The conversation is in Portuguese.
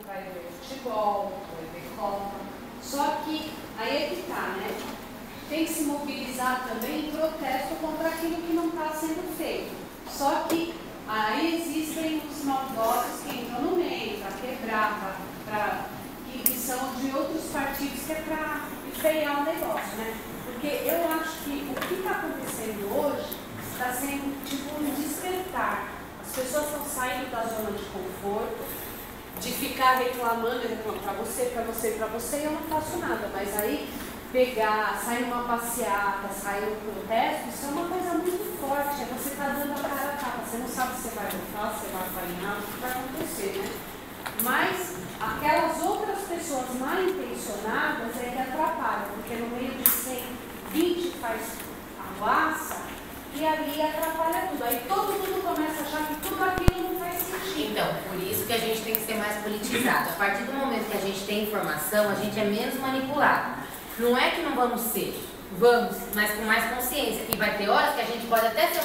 vai ver futebol, vai ver Copa. Só que aí é que tá, né? Tem que se mobilizar também em protesto contra aquilo que não está sendo feito. Só que aí existem os maldosos que entram no meio, para quebrar, que são de outros partidos, que é para enfeiar o negócio, né? Porque eu acho que o que está acontecendo hoje está sendo tipo um despertar. As pessoas estão saindo da zona de conforto, de ficar reclamando para você, e eu não faço nada, mas aí pegar, sair numa passeata, sair no protesto, isso é uma coisa muito forte, é você está dando a cara a tapa, você não sabe se você vai voltar, se você vai apanhar, o que vai acontecer, né? Mas aquelas outras pessoas mal intencionadas é que atrapalham, porque no meio de 100, 20 faz arruaça e ali atrapalha tudo. Aí todo mundo começa a achar que tudo aquilo não faz sentido. Então, por isso que a gente tem que ser mais politizado. A partir do momento que a gente tem informação, a gente é menos manipulado. Não é que não vamos ser, vamos, mas com mais consciência. E vai ter horas que a gente pode até ser